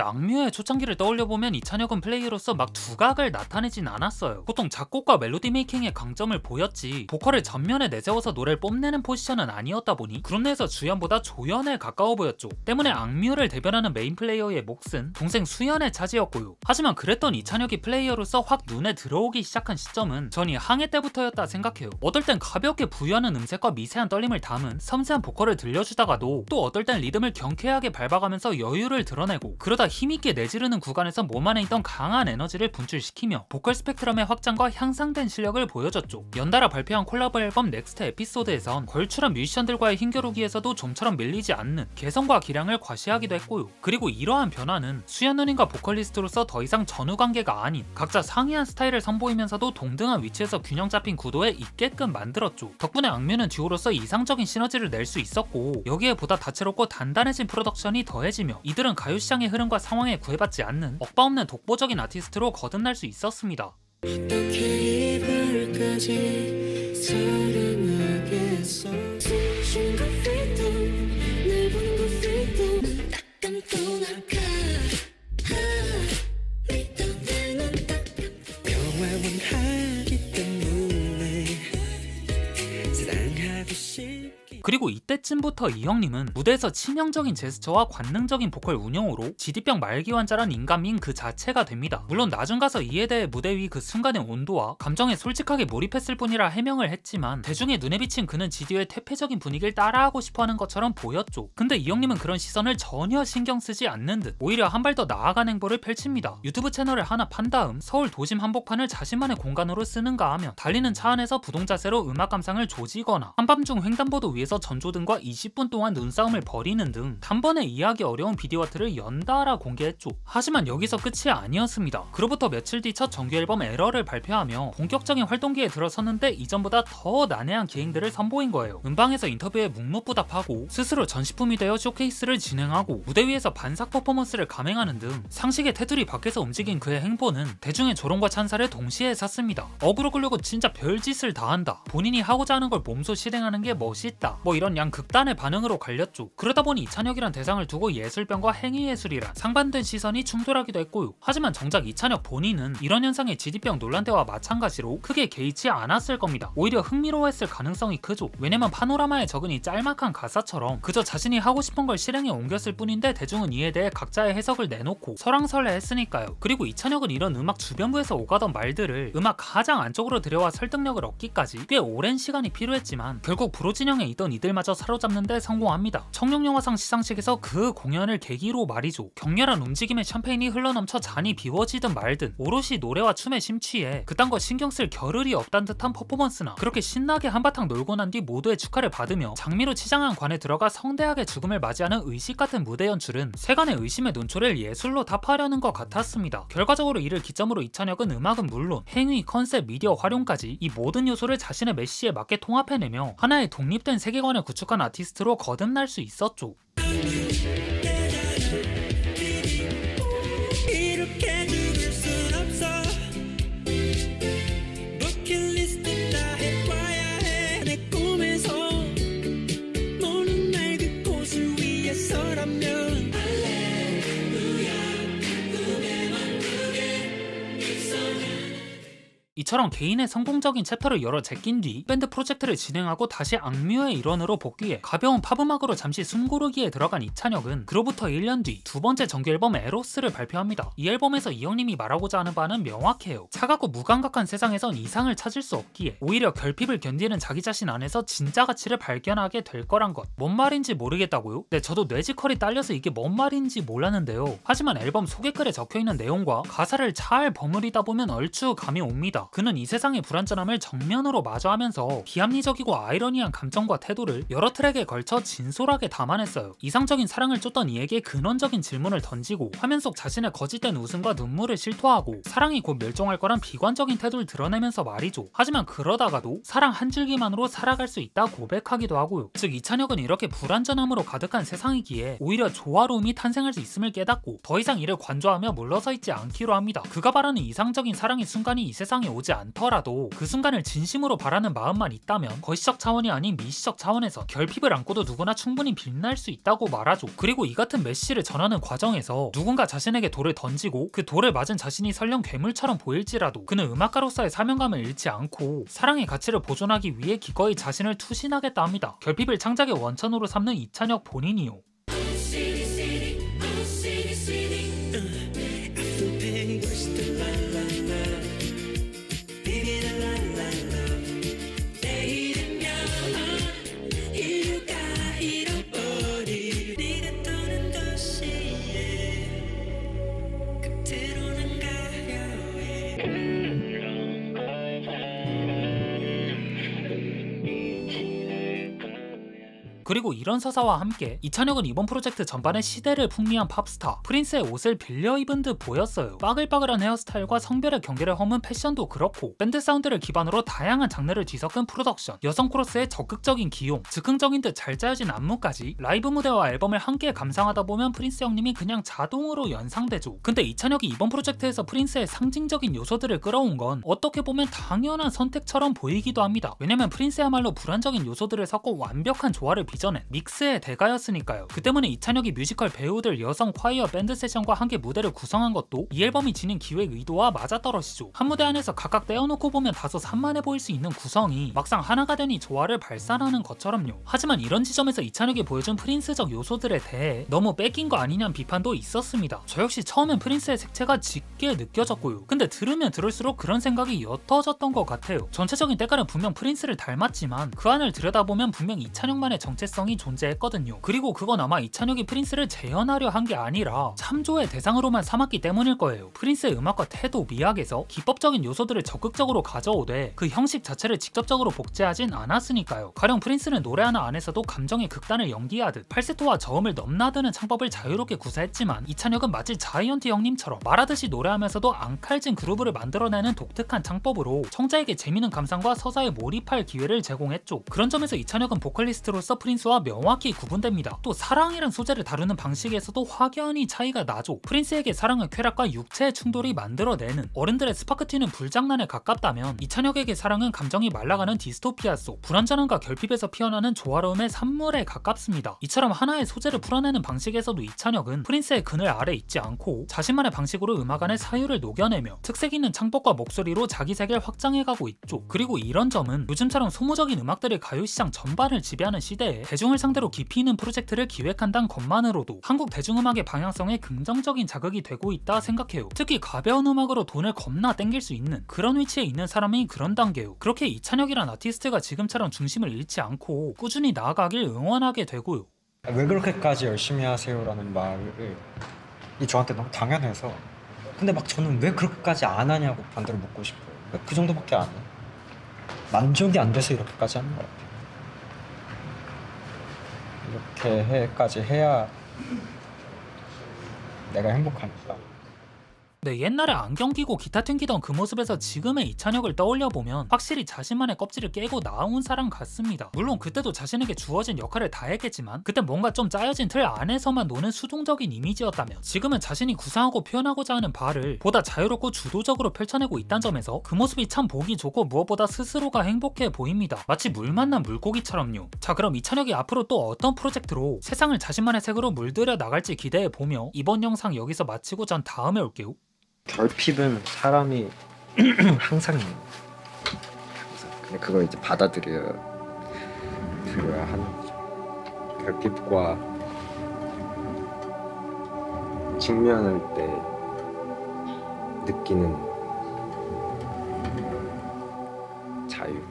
악뮤의 초창기를 떠올려보면 이찬혁은 플레이어로서 막 두각을 나타내진 않았어요. 보통 작곡과 멜로디 메이킹의 강점을 보였지 보컬을 전면에 내세워서 노래를 뽐내는 포지션은 아니었다 보니 그룹 내에서 주연보다 조연에 가까워 보였죠. 때문에 악뮤를 대변하는 메인 플레이어의 몫은 동생 수연의 차지였고요. 하지만 그랬던 이찬혁이 플레이어로서 확 눈에 들어오기 시작한 시점은 전이 항해 때부터였다 생각해요. 어떨 땐 가볍게 부여하는 음색과 미세한 떨림을 담은 섬세한 보컬을 들려주다가도 또 어떨 땐 리듬을 경쾌하게 밟아가면서 여유를 드러내고 그러다 힘있게 내지르는 구간에서 몸 안에 있던 강한 에너지를 분출시키며 보컬 스펙트럼의 확장과 향상된 실력을 보여줬죠. 연달아 발표한 콜라보 앨범 넥스트 에피소드에선 걸출한 뮤지션들과의 힘겨루기에서도 좀처럼 밀리지 않는 개성과 기량을 과시하기도 했고요. 그리고 이러한 변화는 수연 누님과 보컬리스트로서 더 이상 전후 관계가 아닌 각자 상이한 스타일을 선보이면서도 동등한 위치에서 균형 잡힌 구도에 있게끔 만들었죠. 덕분에 악뮤는 듀오로서 이상적인 시너지를 낼 수 있었고 여기에 보다 다채롭고 단단해진 프로덕션이 더해지며 이들은 가요시장의 흐름과 상황에 구애받지 않는 억바 없는 독보적인 아티스트로 거듭날 수 있었습니다. 그리고 이때쯤부터 이 형님은 무대에서 치명적인 제스처와 관능적인 보컬 운영으로 지디병 말기 환자란 인간미인 그 자체가 됩니다. 물론 나중 가서 이에 대해 무대 위 그 순간의 온도와 감정에 솔직하게 몰입했을 뿐이라 해명을 했지만 대중의 눈에 비친 그는 지디의 퇴폐적인 분위기를 따라하고 싶어하는 것처럼 보였죠. 근데 이 형님은 그런 시선을 전혀 신경 쓰지 않는 듯 오히려 한 발 더 나아간 행보를 펼칩니다. 유튜브 채널을 하나 판 다음 서울 도심 한복판을 자신만의 공간으로 쓰는가 하며 달리는 차 안에서 부동자세로 음악 감상을 조지거나 한밤중 횡단보도 위에서 전조등과 20분 동안 눈싸움을 벌이는 등 단번에 이해하기 어려운 비디오아트를 연달아 공개했죠. 하지만 여기서 끝이 아니었습니다. 그로부터 며칠 뒤 첫 정규 앨범 에러를 발표하며 본격적인 활동기에 들어섰는데 이전보다 더 난해한 기행들을 선보인 거예요. 음방에서 인터뷰에 묵묵부답하고 스스로 전시품이 되어 쇼케이스를 진행하고 무대 위에서 반삭 퍼포먼스를 감행하는 등 상식의 테두리 밖에서 움직인 그의 행보는 대중의 조롱과 찬사를 동시에 샀습니다. 어그로 끌려고 진짜 별짓을 다 한다. 본인이 하고자 하는 걸 몸소 실행하는 게 멋있다. 뭐 이런 양 극단의 반응으로 갈렸죠. 그러다 보니 이찬혁이란 대상을 두고 예술병과 행위예술이란 상반된 시선이 충돌하기도 했고요. 하지만 정작 이찬혁 본인은 이런 현상의 지디병 논란 때와 마찬가지로 크게 개의치 않았을 겁니다. 오히려 흥미로워했을 가능성이 크죠. 왜냐면 파노라마에 적은 이 짤막한 가사처럼 그저 자신이 하고 싶은 걸 실행에 옮겼을 뿐인데 대중은 이에 대해 각자의 해석을 내놓고 설왕설래했으니까요. 그리고 이찬혁은 이런 음악 주변부에서 오가던 말들을 음악 가장 안쪽으로 들여와 설득력을 얻기까지 꽤 오랜 시간이 필요했지만 결국 브로진영에 있던 이들마저 사로잡는 데 성공합니다. 청룡영화상 시상식에서 그 공연을 계기로 말이죠. 격렬한 움직임의 샴페인이 흘러넘쳐 잔이 비워지든 말든 오롯이 노래와 춤에 심취해 그딴 거 신경 쓸 겨를이 없단 듯한 퍼포먼스나 그렇게 신나게 한바탕 놀고 난 뒤 모두의 축하를 받으며 장미로 치장한 관에 들어가 성대하게 죽음을 맞이하는 의식 같은 무대 연출은 세간의 의심의 논초를 예술로 답하려는 것 같았습니다. 결과적으로 이를 기점으로 이찬혁은 음악은 물론 행위, 컨셉, 미디어 활용까지 이 모든 요소를 자신의 메시지에 맞게 통합해내며 하나의 독립된 세계관을 구축한 아티스트로 거듭날 수 있었죠. 이처럼 개인의 성공적인 챕터를 열어 제낀 뒤 밴드 프로젝트를 진행하고 다시 악뮤의 일원으로 복귀해 가벼운 팝음악으로 잠시 숨고르기에 들어간 이찬혁은 그로부터 1년 뒤 두 번째 정규 앨범 에로스를 발표합니다. 이 앨범에서 이 형님이 말하고자 하는 바는 명확해요. 차갑고 무감각한 세상에선 이상을 찾을 수 없기에 오히려 결핍을 견디는 자기 자신 안에서 진짜 가치를 발견하게 될 거란 것. 뭔 말인지 모르겠다고요? 네, 저도 뇌지컬이 딸려서 이게 뭔 말인지 몰랐는데요. 하지만 앨범 소개글에 적혀있는 내용과 가사를 잘 버무리다 보면 얼추 감이 옵니다. 그는 이 세상의 불완전함을 정면으로 마주하면서 비합리적이고 아이러니한 감정과 태도를 여러 트랙에 걸쳐 진솔하게 담아냈어요. 이상적인 사랑을 쫓던 이에게 근원적인 질문을 던지고 화면 속 자신의 거짓된 웃음과 눈물을 실토하고 사랑이 곧 멸종할 거란 비관적인 태도를 드러내면서 말이죠. 하지만 그러다가도 사랑 한 줄기만으로 살아갈 수 있다 고백하기도 하고요. 즉 이찬혁은 이렇게 불완전함으로 가득한 세상이기에 오히려 조화로움이 탄생할 수 있음을 깨닫고 더 이상 이를 관조하며 물러서 있지 않기로 합니다. 그가 바라는 이상적인 사랑의 순간이 이 세상에 오지 보여주지 않더라도 그 순간을 진심으로 바라는 마음만 있다면 거시적 차원이 아닌 미시적 차원에서 결핍을 안고도 누구나 충분히 빛날 수 있다고 말하죠. 그리고 이 같은 메시를 전하는 과정에서 누군가 자신에게 돌을 던지고 그 돌을 맞은 자신이 설령 괴물처럼 보일지라도 그는 음악가로서의 사명감을 잃지 않고 사랑의 가치를 보존하기 위해 기꺼이 자신을 투신하겠다 합니다. 결핍을 창작의 원천으로 삼는 이찬혁 본인이요. 그리고 이런 서사와 함께 이찬혁은 이번 프로젝트 전반에 시대를 풍미한 팝스타 프린스의 옷을 빌려 입은 듯 보였어요. 빠글빠글한 헤어스타일과 성별의 경계를 허문 패션도 그렇고 밴드 사운드를 기반으로 다양한 장르를 뒤섞은 프로덕션, 여성 코러스의 적극적인 기용, 즉흥적인 듯 잘 짜여진 안무까지 라이브 무대와 앨범을 함께 감상하다 보면 프린스 형님이 그냥 자동으로 연상되죠. 근데 이찬혁이 이번 프로젝트에서 프린스의 상징적인 요소들을 끌어온 건 어떻게 보면 당연한 선택처럼 보이기도 합니다. 왜냐면 프린스야말로 불안적인 요소들을 섞어 완벽한 조화를 빚어낸 믹스의 대가였으니까요. 그 때문에 이찬혁이 뮤지컬 배우들, 여성 콰이어, 밴드 세션과 함께 무대를 구성한 것도 이 앨범이 지닌 기획 의도와 맞아떨어지죠. 한 무대 안에서 각각 떼어놓고 보면 다소 산만해 보일 수 있는 구성이 막상 하나가 되니 조화를 발산하는 것처럼요. 하지만 이런 지점에서 이찬혁이 보여준 프린스적 요소들에 대해 너무 뺏긴 거 아니냐는 비판도 있었습니다. 저 역시 처음엔 프린스의 색채가 짙게 느껴졌고요. 근데 들으면 들을수록 그런 생각이 옅어졌던 것 같아요. 전체적인 때깔은 분명 프린스를 닮았지만 그 안을 들여다보면 분명 이찬혁만의 정체성이 존재했거든요. 그리고 그건 아마 이찬혁이 프린스를 재현하려 한 게 아니라 참조의 대상으로만 삼았기 때문일 거예요. 프린스의 음악과 태도, 미학에서 기법적인 요소들을 적극적으로 가져오되 그 형식 자체를 직접적으로 복제하진 않았으니까요. 가령 프린스는 노래 하나 안에서도 감정의 극단을 연기하듯 팔세토와 저음을 넘나드는 창법을 자유롭게 구사했지만 이찬혁은 마치 자이언티 형님처럼 말하듯이 노래하면서도 앙칼진 그루브를 만들어내는 독특한 창법으로 청자에게 재미있는 감상과 서사에 몰입할 기회를 제공했죠. 그런 점에서 이찬혁은 보컬리스트로서 프린스와 명확히 구분됩니다. 또 사랑이란 소재를 다루는 방식에서도 확연히 차이가 나죠. 프린스에게 사랑은 쾌락과 육체의 충돌이 만들어내는 어른들의 스파크 튀는 불장난에 가깝다면 이찬혁에게 사랑은 감정이 말라가는 디스토피아 속 불완전함과 결핍에서 피어나는 조화로움의 산물에 가깝습니다. 이처럼 하나의 소재를 풀어내는 방식에서도 이찬혁은 프린스의 그늘 아래 있지 않고 자신만의 방식으로 음악 안의 사유를 녹여내며 특색 있는 창법과 목소리로 자기 세계를 확장해가고 있죠. 그리고 이런 점은 요즘처럼 소모적인 음악들이 가요시장 전반을 지배하는 시대에 대중을 상대로 깊이 있는 프로젝트를 기획한다는 것만으로도 한국 대중음악의 방향성에 긍정적인 자극이 되고 있다 생각해요. 특히 가벼운 음악으로 돈을 겁나 땡길 수 있는 그런 위치에 있는 사람이 그런 단계요. 그렇게 이찬혁이란 아티스트가 지금처럼 중심을 잃지 않고 꾸준히 나아가길 응원하게 되고요. 왜 그렇게까지 열심히 하세요? 라는 말이 저한테 너무 당연해서 근데 막 저는 왜 그렇게까지 안 하냐고 반대로 묻고 싶어요. 그 정도밖에 안 해요. 만족이 안 돼서 이렇게까지 하는 것 같아요. 이렇게까지 해야 내가 행복하니까. 네, 옛날에 안경 끼고 기타 튕기던 그 모습에서 지금의 이찬혁을 떠올려보면 확실히 자신만의 껍질을 깨고 나온 사람 같습니다. 물론 그때도 자신에게 주어진 역할을 다 했겠지만 그때 뭔가 좀 짜여진 틀 안에서만 노는 수동적인 이미지였다면 지금은 자신이 구상하고 표현하고자 하는 바를 보다 자유롭고 주도적으로 펼쳐내고 있다는 점에서 그 모습이 참 보기 좋고 무엇보다 스스로가 행복해 보입니다. 마치 물 만난 물고기처럼요. 자, 그럼 이찬혁이 앞으로 또 어떤 프로젝트로 세상을 자신만의 색으로 물들여 나갈지 기대해보며 이번 영상 여기서 마치고 전 다음에 올게요. 결핍은 사람이 항상 있는 거예요. 근데 그걸 이제 받아들여야 하는 거죠. 결핍과 직면할 때 느끼는 자유.